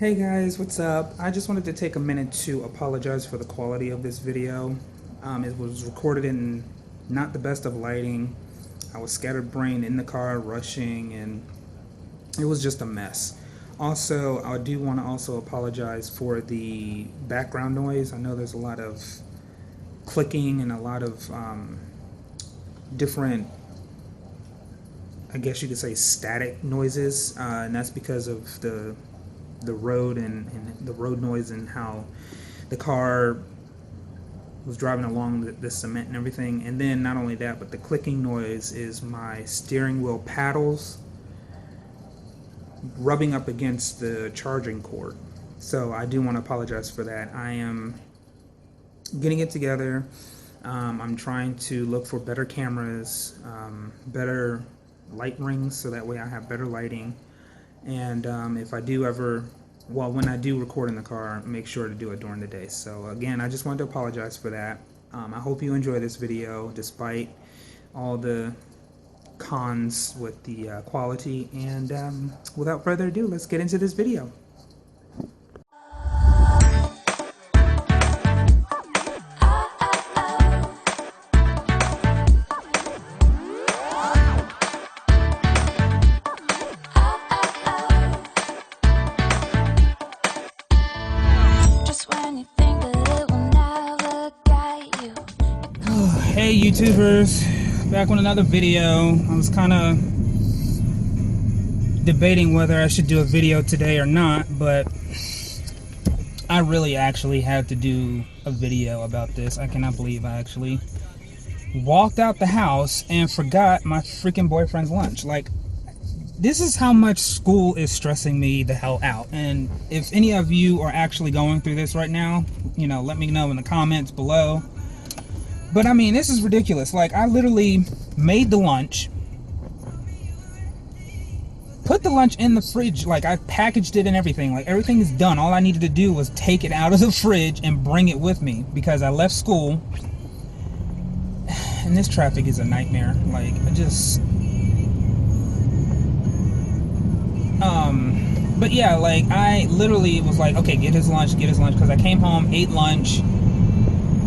Hey guys, what's up? I just wanted to take a minute to apologize for the quality of this video. It was recorded in not the best of lighting. I was scatterbrained in the car, rushing, and it was just a mess. Also, I do want to also apologize for the background noise. I know there's a lot of clicking and a lot of different, I guess you could say, static noises, and that's because of the road and the road noise and how the car was driving along the cement and everything. And then not only that, but the clicking noise is my steering wheel paddles rubbing up against the charging cord. So I do want to apologize for that. I am getting it together. I'm trying to look for better cameras, better light rings, so that way I have better lighting. And if I do ever, well, when I do record in the car, make sure to do it during the day. So again, I just wanted to apologize for that. I hope you enjoy this video despite all the cons with the quality. And without further ado, let's get into this video. Hey YouTubers, back with another video. I was kind of debating whether I should do a video today or not, but I really actually had to do a video about this. I cannot believe I actually walked out the house and forgot my freaking boyfriend's lunch. Like, this is how much school is stressing me the hell out. And if any of you are actually going through this right now, you know, let me know in the comments below. But I mean, this is ridiculous. Like, I literally made the lunch, put the lunch in the fridge, like I packaged it and everything. Like, everything is done. All I needed to do was take it out of the fridge and bring it with me because I left school. And this traffic is a nightmare. Like, I just but yeah, like, I literally was like, okay, get his lunch, because I came home, ate lunch,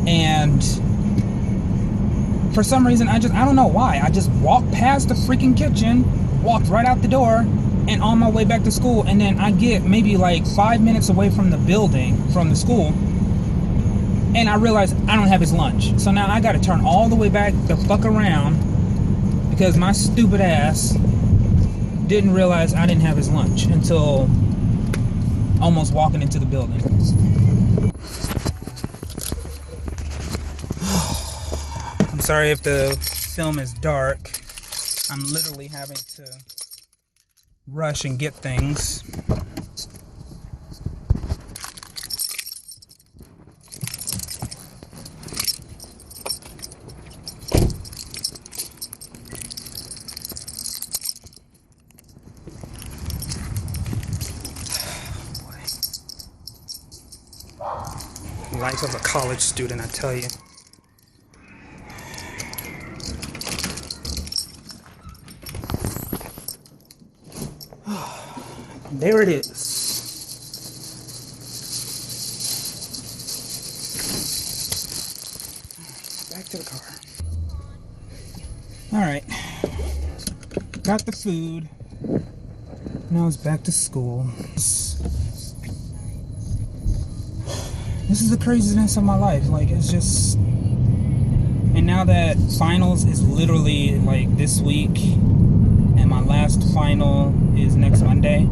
and for some reason, I don't know why, I just walked past the freaking kitchen, walked right out the door, and on my way back to school, and then I get maybe like 5 minutes away from the building, from the school, and I realize I don't have his lunch. So now I gotta turn all the way back the fuck around because my stupid ass didn't realize I didn't have his lunch until almost walking into the building. I'm sorry if the film is dark. I'm literally having to rush and get things. Life of a college student, I tell you. There it is. Back to the car. Alright. Got the food. Now it's back to school. This is the craziness of my life. Like, it's just... And now that finals is literally like this week, and my last final is next Monday,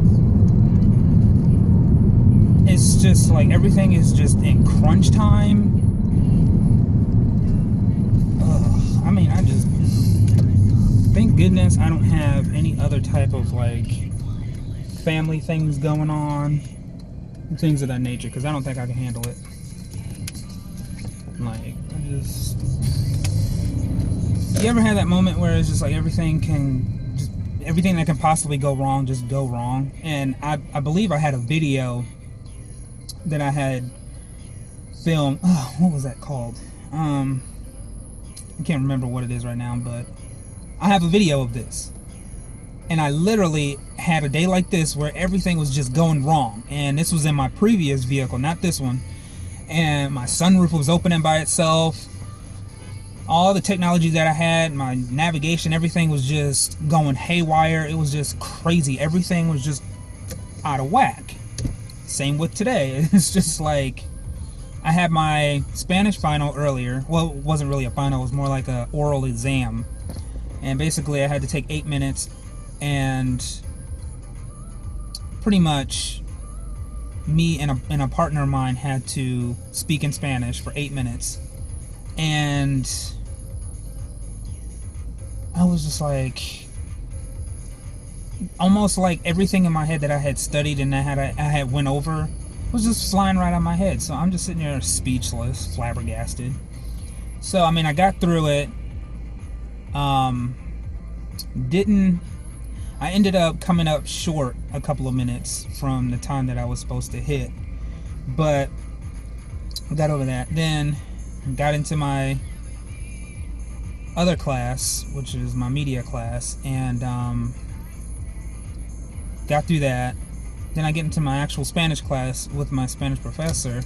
it's just like everything is just in crunch time. Ugh. I mean, I just... Thank goodness I don't have any other type of like family things going on. Things of that nature, because I don't think I can handle it. Like, you ever had that moment where it's just like everything that can possibly go wrong just go wrong? And I believe I had a video that I had filmed. Oh, what was that called? I can't remember what it is right now, but I have a video of this. And I literally had a day like this where everything was just going wrong. And this was in my previous vehicle, not this one. And my sunroof was opening by itself. All the technology that I had, my navigation, everything was just going haywire. It was just crazy. Everything was just out of whack. Same with today. It's just like, I had my Spanish final earlier. Well, it wasn't really a final. It was more like an oral exam. And basically I had to take 8 minutes, and pretty much me and a partner of mine had to speak in Spanish for 8 minutes. And I was just like, almost like everything in my head that I had studied and I had went over was just flying right out of my head. So I'm just sitting there speechless, flabbergasted. So I mean, I got through it. I ended up coming up short a couple of minutes from the time that I was supposed to hit, but I got over that. Then got into my other class, which is my media class, and got through that. Then I get into my actual Spanish class with my Spanish professor,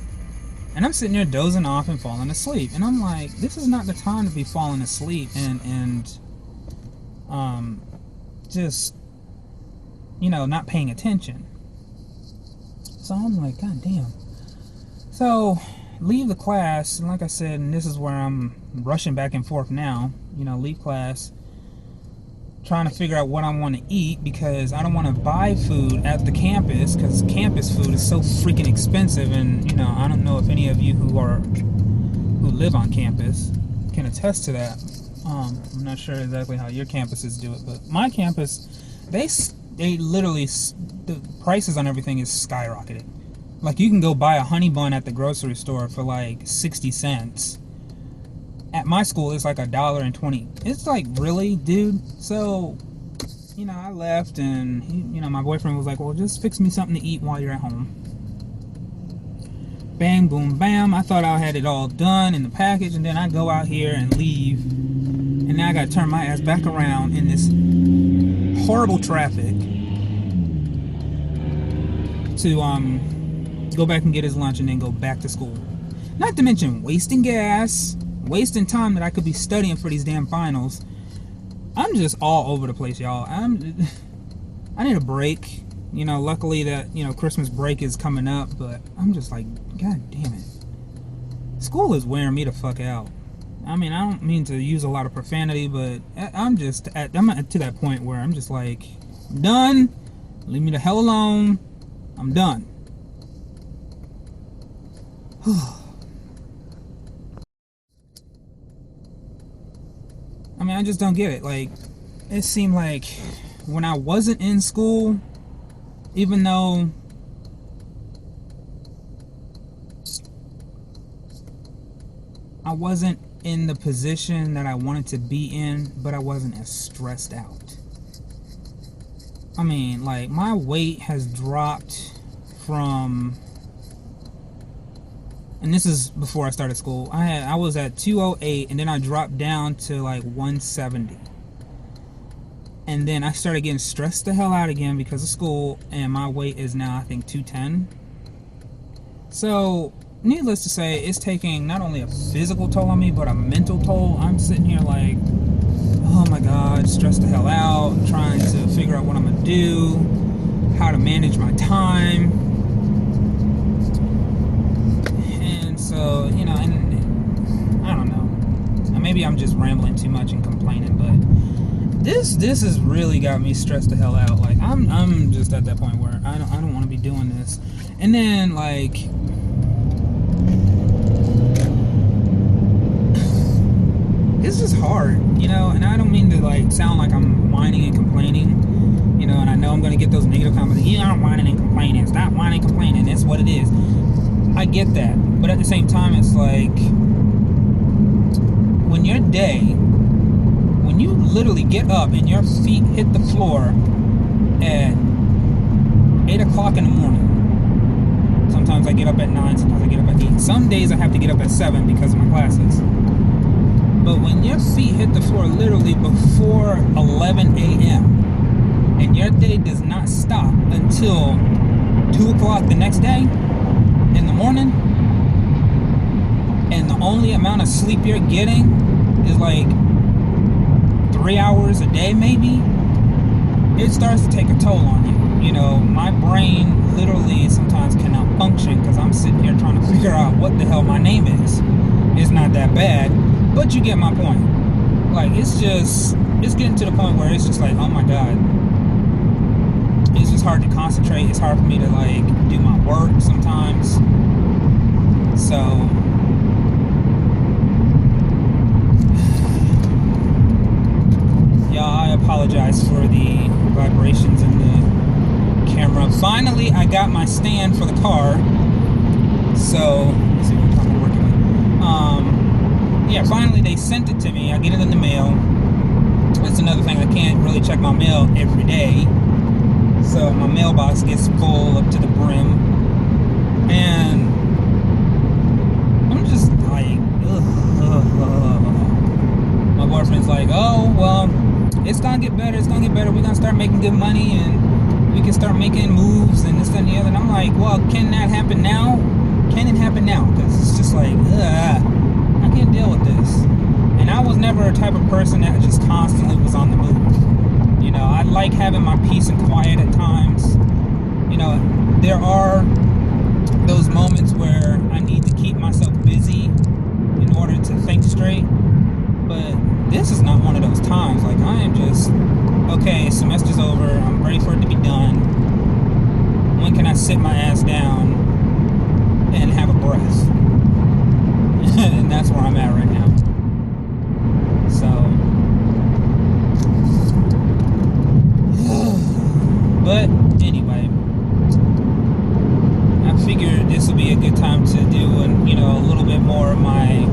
and I'm sitting there dozing off and falling asleep. And I'm like, this is not the time to be falling asleep and just, not paying attention. So I'm like, God damn. So leave the class, and like I said, and this is where I'm rushing back and forth now, leave class, trying to figure out what I want to eat, because I don't want to buy food at the campus, because campus food is so freaking expensive. And I don't know if any of you who live on campus can attest to that. I'm not sure exactly how your campuses do it, but my campus, they literally, the prices on everything is skyrocketed. Like, you can go buy a honey bun at the grocery store for like 60 cents. At my school, it's like $1.20. It's like, really, dude? So, I left, and my boyfriend was like, well, just fix me something to eat while you're at home. Bang, boom, bam. I thought I had it all done in the package, and then I go out here and leave, and now I gotta turn my ass back around in this horrible traffic to go back and get his lunch and then go back to school. Not to mention wasting gas, wasting time that I could be studying for these damn finals. I'm just all over the place, y'all. I need a break. Luckily that, Christmas break is coming up, but I'm just like, God damn it. School is wearing me the fuck out. I mean, I don't mean to use a lot of profanity, but I'm to that point where I'm just like, I'm done. Leave me the hell alone. I'm done. I mean, I just don't get it. Like, it seemed like when I wasn't in school, even though I wasn't in the position that I wanted to be in, but I wasn't as stressed out. I mean, like, my weight has dropped from, and this is before I started school, I was at 208, and then I dropped down to like 170. And then I started getting stressed the hell out again because of school, and my weight is now, I think, 210. So, needless to say, it's taking not only a physical toll on me, but a mental toll. I'm sitting here like, oh my God, stressed the hell out, trying to figure out what I'm gonna do, how to manage my time. And so, and I don't know. Maybe I'm just rambling too much and complaining, but this has really got me stressed the hell out. Like, I'm just at that point where I don't want to be doing this. And then, like, it's just hard, and I don't mean to like sound like I'm whining and complaining, and I know I'm gonna get those negative comments. You aren't whining and complaining. Stop whining and complaining. It's what it is. I get that, but at the same time, it's like, when your day, when you literally get up and your feet hit the floor at 8 o'clock in the morning. Sometimes I get up at 9, sometimes I get up at 8. Some days I have to get up at 7 because of my classes. But when your feet hit the floor literally before 11 a.m., and your day does not stop until 2 o'clock the next day in the morning, and the only amount of sleep you're getting is like 3 hours a day, maybe, it starts to take a toll on you. You know, my brain literally sometimes cannot function because I'm sitting here trying to figure out what the hell my name is. It's not that bad, but you get my point. Like, it's getting to the point where it's just like, oh my god, it's just hard to concentrate. It's hard for me to like do my work sometimes. So y'all, I apologize for the vibrations in the camera. Finally, I got my stand for the car. So let's see what time I'm working with. Yeah, finally they sent it to me. I get it in the mail. That's another thing. I can't really check my mail every day, so my mailbox gets full up to the brim, and I'm just like, ugh. My boyfriend's like, oh well, it's gonna get better. It's gonna get better. We're gonna start making good money, and we can start making moves and this and the other. And I'm like, well, can that happen now? Can it happen now? Because it's just like, I can't deal with this. And I was never a type of person that just constantly was on the move. You know, I like having my peace and quiet at times. You know, there are those moments where I need to keep myself busy in order to think straight. But this is not one of those times. Like, I am just, okay, semester's over. I'm ready for it to be done. When can I sit my ass down and have a breath? And that's where I'm at right now. So, but anyway, I figured this would be a good time to do a little bit more of my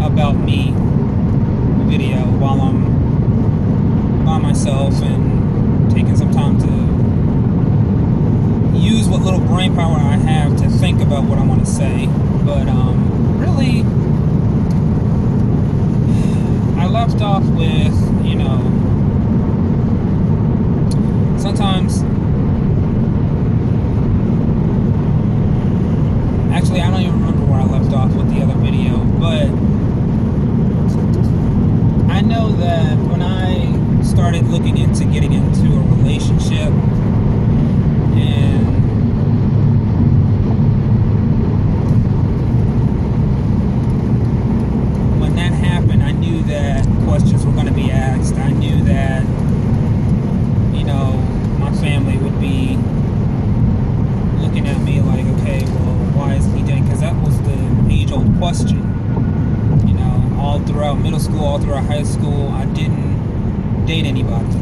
about me video while I'm by myself and taking some time to use what little brain power I have to think about what I want to say. But really, I left off with, sometimes, actually I don't even remember where I left off with the other video, but I know that when I started looking into getting into a relationship, and when that happened, I knew that questions were going to be asked. I knew that, my family would be looking at me like, okay, well, why isn't he dating? Because that was the age-old question. All throughout middle school, all throughout high school, I didn't date anybody.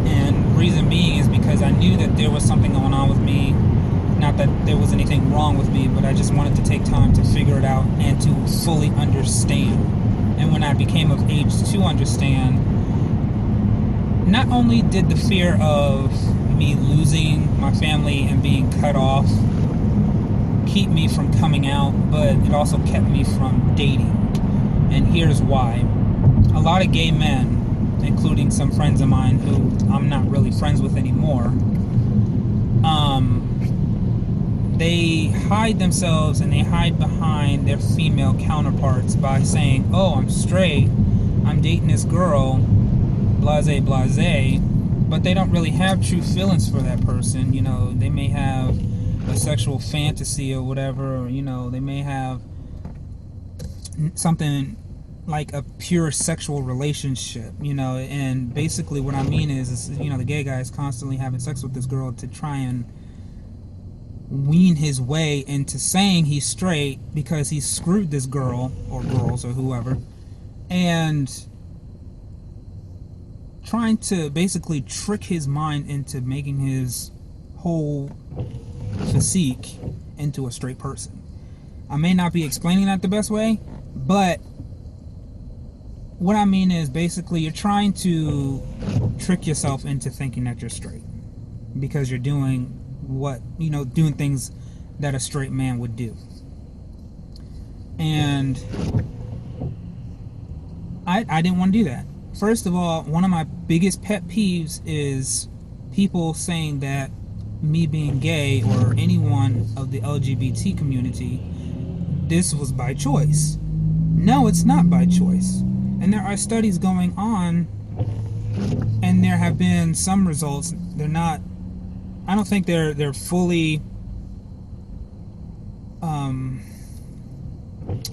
And reason being is because I knew that there was something going on with me. Not that there was anything wrong with me, but I just wanted to take time to figure it out and to fully understand. And when I became of age to understand, not only did the fear of me losing my family and being cut off keep me from coming out, but it also kept me from dating. And here's why. A lot of gay men, including some friends of mine who I'm not really friends with anymore, they hide themselves and they hide behind their female counterparts by saying, oh, I'm straight, I'm dating this girl, blase, blase, but they don't really have true feelings for that person. They may have a sexual fantasy or whatever, or, they may have something like a pure sexual relationship, and basically what I mean is the gay guy is constantly having sex with this girl to try and wean his way into saying he's straight because he screwed this girl or girls or whoever, and trying to basically trick his mind into making his whole physique into a straight person. I may not be explaining that the best way, but what I mean is basically you're trying to trick yourself into thinking that you're straight because you're doing doing things that a straight man would do. And I didn't want to do that. first of all, one of my biggest pet peeves is people saying that me being gay or anyone of the LGBT community, this was by choice. No, it's not by choice. And there are studies going on, and there have been some results. They're not, I don't think they're fully, I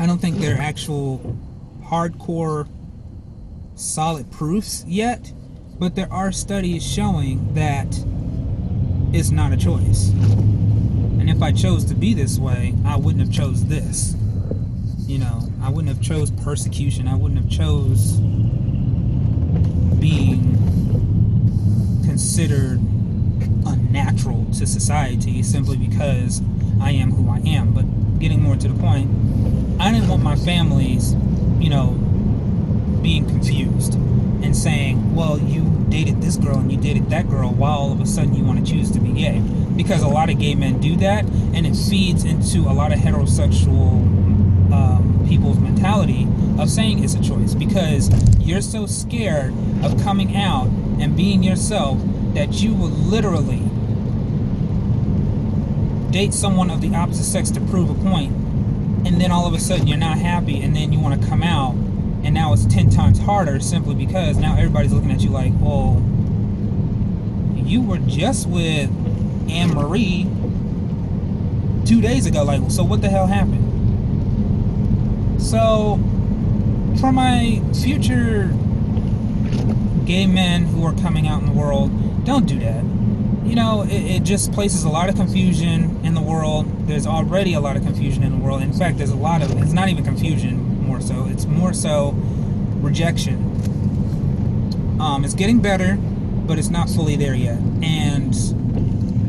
don't think they're actual hardcore solid proofs yet, but there are studies showing that it's not a choice. And if I chose to be this way, I wouldn't have chose this. You know, I wouldn't have chose persecution. I wouldn't have chose being considered unnatural to society simply because I am who I am. But getting more to the point, I didn't want my families, you know, being confused and saying, well, you dated this girl and you dated that girl, while all of a sudden you want to choose to be gay. Because a lot of gay men do that, and it feeds into a lot of heterosexual people's mentality of saying it's a choice, because you're so scared of coming out and being yourself that you will literally date someone of the opposite sex to prove a point, and then all of a sudden you're not happy, and then you want to come out, and now it's 10 times harder simply because now everybody's looking at you like, well, you were just with Anne Marie 2 days ago. Like, so what the hell happened? So, for my future gay men who are coming out in the world, don't do that. You know, it just places a lot of confusion in the world. There's already a lot of confusion in the world. In fact, there's a lot of, it's not even confusion more so, it's more so rejection. It's getting better, but it's not fully there yet. And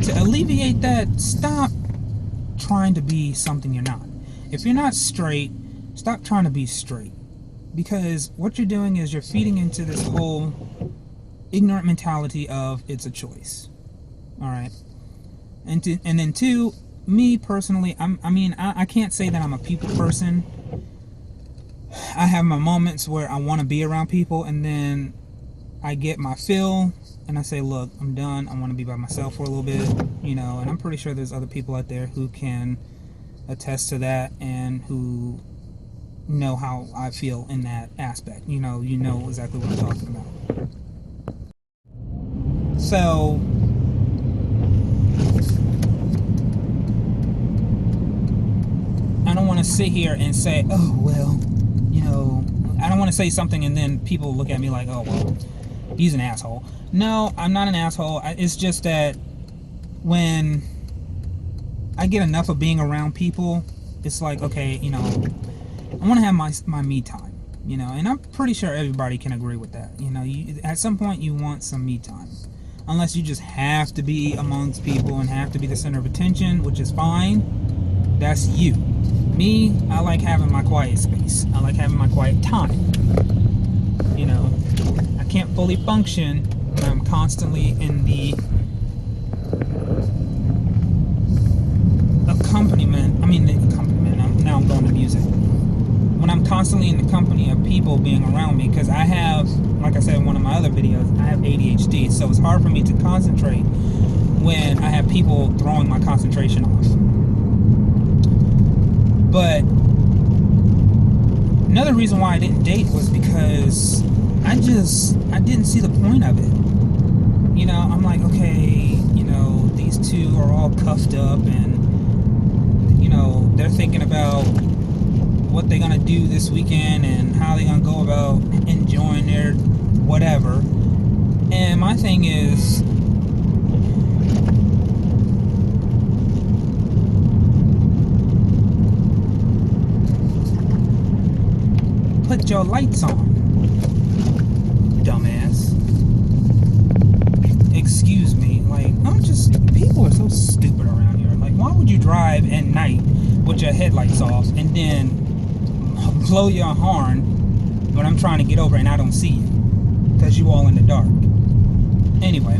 to alleviate that, stop trying to be something you're not. If you're not straight, stop trying to be straight, because what you're doing is you're feeding into this whole ignorant mentality of it's a choice. All right, and then two, me personally, I can't say that I'm a people person. I have my moments where I want to be around people, and then I get my fill, and I say, look, I'm done. I want to be by myself for a little bit, you know. And I'm pretty sure there's other people out there who can attest to that and who know how I feel in that aspect. You know exactly what I'm talking about. So I don't want to sit here and say, oh, well, you know, I don't want to say something and then people look at me like, oh, well, he's an asshole. No, I'm not an asshole. It's just that when I get enough of being around people, it's like, okay, you know, I want to have my me time, you know, and I'm pretty sure everybody can agree with that. You know, at some point you want some me time, unless you just have to be amongst people and have to be the center of attention, which is fine. That's you. Me, I like having my quiet space. I like having my quiet time. You know, I can't fully function when I'm constantly in the accompaniment. Now I'm going to music. When I'm constantly in the company of people being around me, because I have, like I said in one of my other videos, I have ADHD, so it's hard for me to concentrate when I have people throwing my concentration off. But another reason why I didn't date was because I didn't see the point of it. You know, I'm like, okay, you know, these two are all cuffed up and, you know, they're thinking about what they're gonna do this weekend and how they're gonna go about enjoying their whatever. And my thing is, put your lights on, dumbass. Excuse me, like, people are so stupid around here. Like, why would you drive at night with your headlights off and then blow your horn when I'm trying to get over and I don't see you because you all in the dark? Anyway,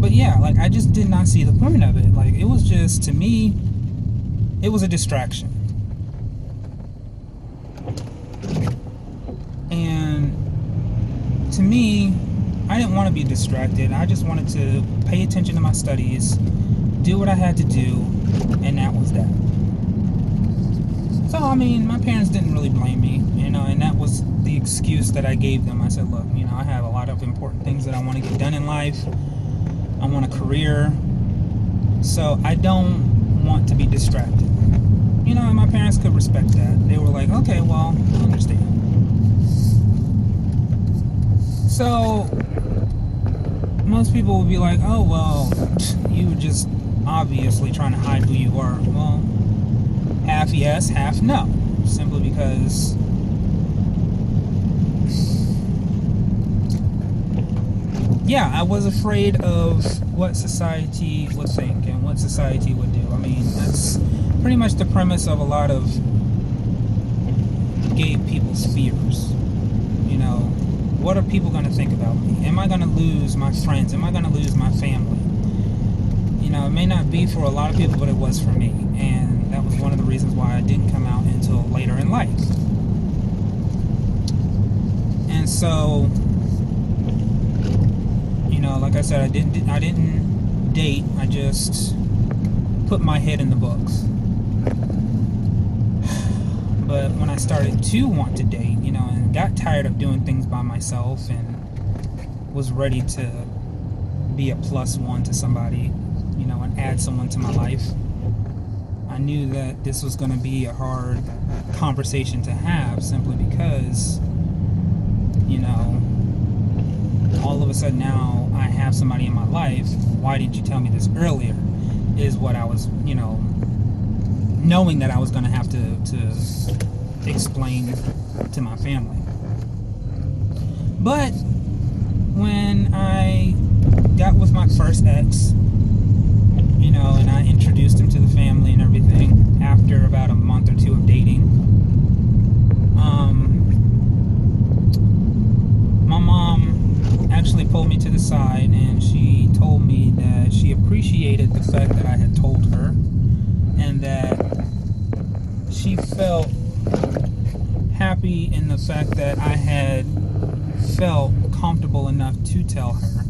but yeah, like, I just did not see the point of it. Like, it was just, to me, it was a distraction. to me, I didn't want to be distracted. I just wanted to pay attention to my studies, do what I had to do, and that was that. So, I mean, my parents didn't really blame me, and that was the excuse that I gave them. I said, look, I have a lot of important things that I want to get done in life. I want a career, so I don't want to be distracted. And my parents could respect that. They were like, okay, well, I understand. So, most people would be like, oh, well, you were just obviously trying to hide who you are. Well, half yes, half no. Simply because yeah, I was afraid of what society would think and what society would do. I mean, that's pretty much the premise of a lot of gay people's fears. What are people going to think about me? Am I going to lose my friends? Am I going to lose my family? It may not be for a lot of people, but it was for me. And that was one of the reasons why I didn't come out until later in life. And so, like I said, I didn't date. I just put my head in the books. But when I started to want to date, and got tired of doing things by myself and was ready to be a plus one to somebody, and add someone to my life, I knew that this was going to be a hard conversation to have, simply because, all of a sudden now I have somebody in my life. Why didn't you tell me this earlier? Is what I was, knowing that I was going to have to explain to my family. But when I got with my first ex, and I introduced him to the family and everything after about a month or two of dating, my mom actually pulled me to the side and she told me that she appreciated the fact that I had told her, and that she felt happy in the fact that I had felt comfortable enough to tell her.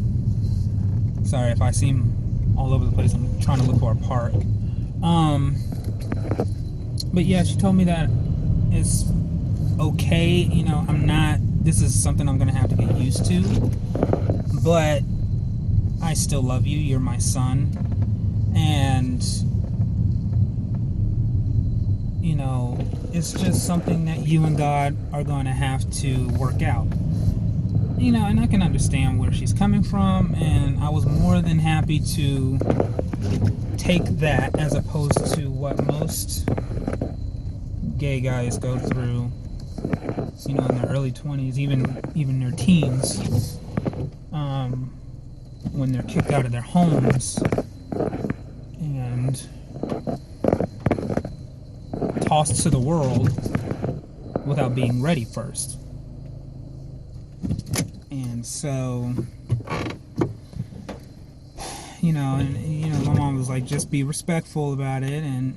Sorry if I seem all over the place. I'm trying to look for a park. But yeah, she told me that it's okay. This is something I'm gonna have to get used to, but I still love you. You're my son, and it's just something that you and God are going to have to work out. And I can understand where she's coming from, and I was more than happy to take that as opposed to what most gay guys go through, in their early 20s, even their teens, when they're kicked out of their homes and tossed to the world without being ready first. And so, my mom was like, just be respectful about it, and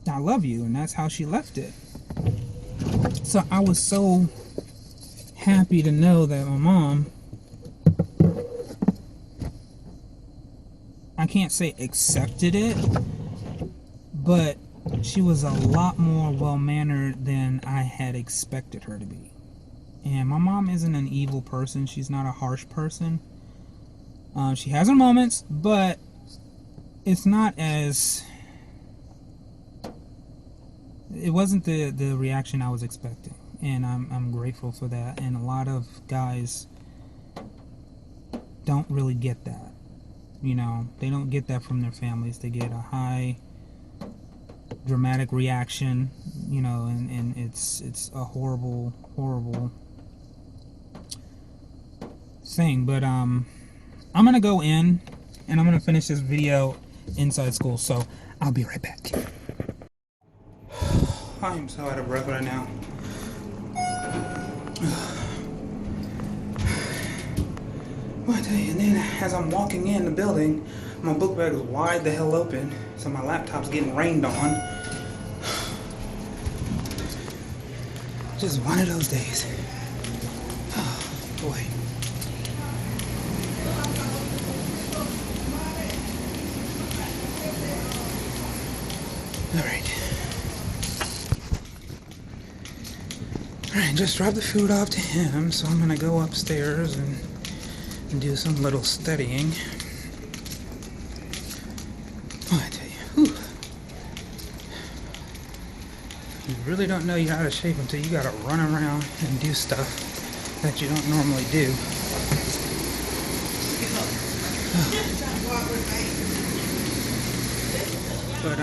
I love you, and that's how she left it. So I was so happy to know that my mom, I can't say accepted it, but she was a lot more well-mannered than I had expected her to be. And my mom isn't an evil person. She's not a harsh person. She has her moments, but it's not as... It wasn't the reaction I was expecting. And I'm grateful for that. And a lot of guys don't really get that. They don't get that from their families. They get a high dramatic reaction, and it's a horrible thing. But I'm gonna go in and I'm gonna finish this video inside school, so I'll be right back. I'm so out of breath right now. Well, I tell you, and then as I'm walking in the building, my book bag is wide the hell open, so my laptop's getting rained on. Just one of those days. Oh, boy. Alright, just dropped the food off to him, so I'm gonna go upstairs and do some little studying. Oh, I tell you, whew. You really don't know you're out of shape until you gotta run around and do stuff that you don't normally do. But,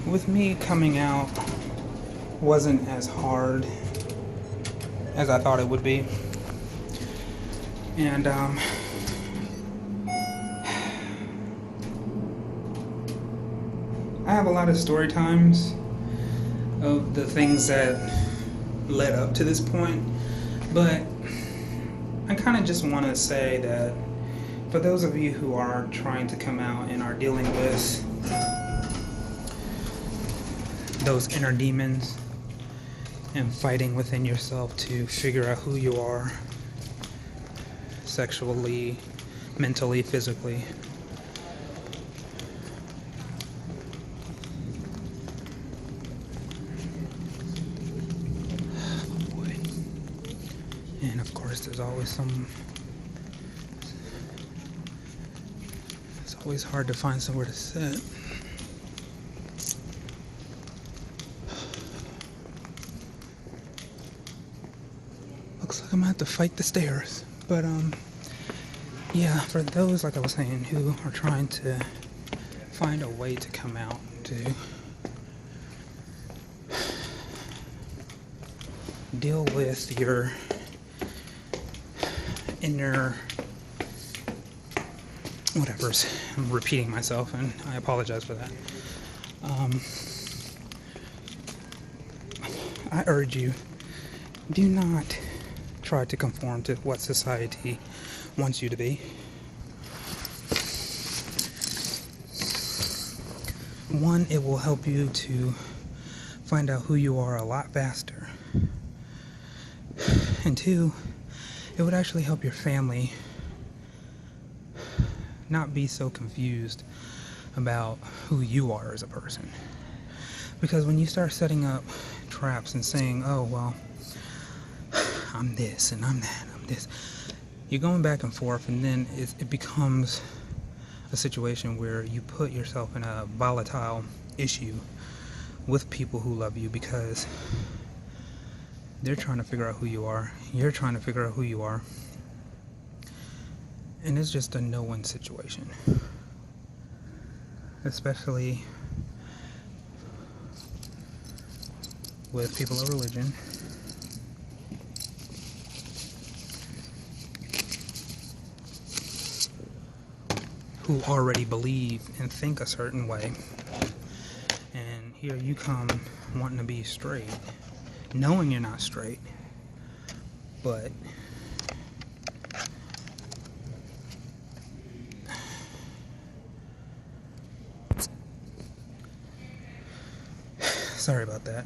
with me coming out wasn't as hard as I thought it would be. And, I have a lot of story times of the things that led up to this point, but I kind of just want to say that for those of you who are trying to come out and are dealing with those inner demons and fighting within yourself to figure out who you are sexually, mentally, physically, and of course there's always it's always hard to find somewhere to sit. Looks like I'm gonna have to fight the stairs. But yeah, for those, like I was saying, who are trying to find a way to come out to deal with your inner whatever's, I'm repeating myself and I apologize for that. I urge you, do not try to conform to what society wants you to be. One, it will help you to find out who you are a lot faster. And two, it would actually help your family not be so confused about who you are as a person. Because when you start setting up traps and saying, oh, well, I'm this and I'm that, I'm this, you're going back and forth, and then it becomes a situation where you put yourself in a volatile issue with people who love you because they're trying to figure out who you are, you're trying to figure out who you are, and it's just a no-win situation. Especially with people of religion. Who already believe and think a certain way. And here you come wanting to be straight, knowing you're not straight, but sorry about that.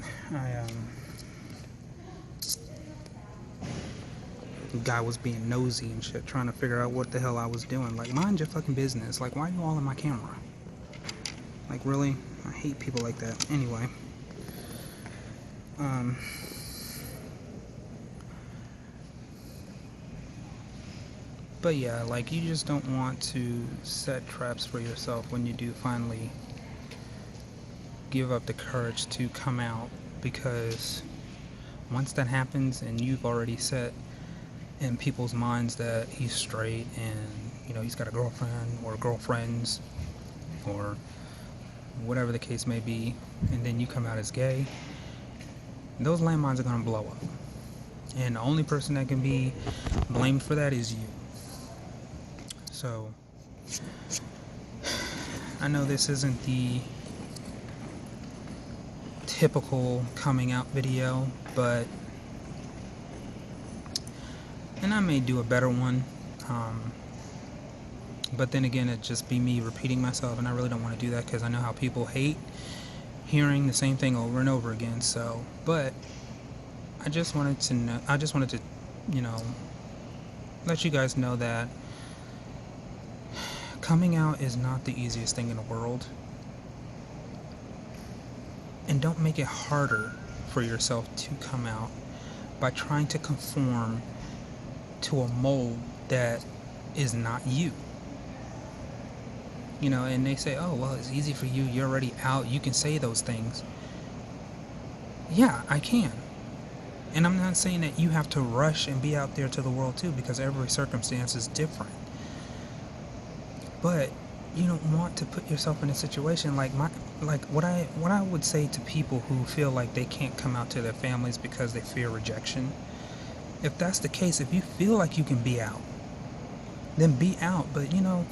Guy was being nosy and shit, trying to figure out what the hell I was doing. Like, mind your fucking business. Like, why are you all in my camera? Like, really? I hate people like that. Anyway. But yeah, like, you just don't want to set traps for yourself when you do finally give up the courage to come out, because once that happens and you've already set in people's minds that he's straight and, you know, he's got a girlfriend or girlfriends or whatever the case may be, and then you come out as gay, those landmines are going to blow up. And the only person that can be blamed for that is you. So, I know this isn't the typical coming out video, but and I may do a better one. But then again, it'd just be me repeating myself, and I really don't want to do that because I know how people hate hearing the same thing over and over again. So, but I just wanted to know, you know, let you guys know that coming out is not the easiest thing in the world. And don't make it harder for yourself to come out by trying to conform to a mold that is not you. You know, and they say, oh, well, it's easy for you. You're already out. You can say those things. Yeah, I can. And I'm not saying that you have to rush and be out there to the world too, because every circumstance is different. But you don't want to put yourself in a situation like what I would say to people who feel like they can't come out to their families because they fear rejection. If that's the case, if you feel like you can be out, then be out. But you know,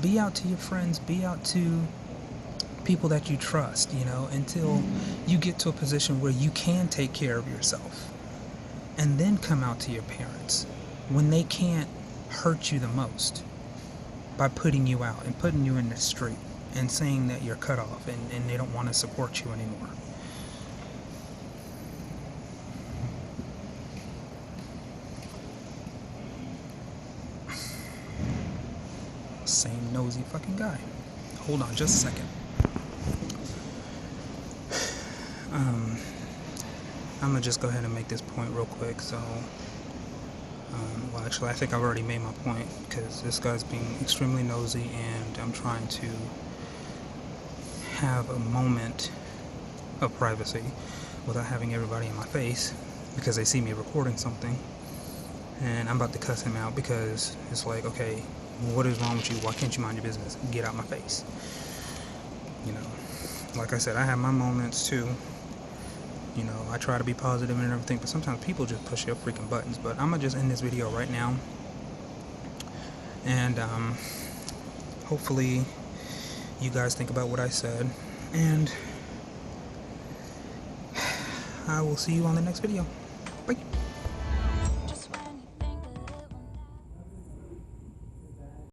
be out to your friends, be out to people that you trust, you know, until you get to a position where you can take care of yourself. And then come out to your parents when they can't hurt you the most by putting you out and putting you in the street and saying that you're cut off and they don't want to support you anymore. Same nosy fucking guy. Hold on just a second. I'm gonna just go ahead and make this point real quick. So, well, actually, I think I've already made my point because this guy's being extremely nosy, and I'm trying to have a moment of privacy without having everybody in my face because they see me recording something, and I'm about to cuss him out because it's like, okay, what is wrong with you? Why can't you mind your business? Get out my face. You know, like I said, I have my moments too. You know, I try to be positive and everything, but sometimes people just push your freaking buttons. But I'm gonna just end this video right now, and hopefully you guys think about what I said, and I will see you on the next video. Bye.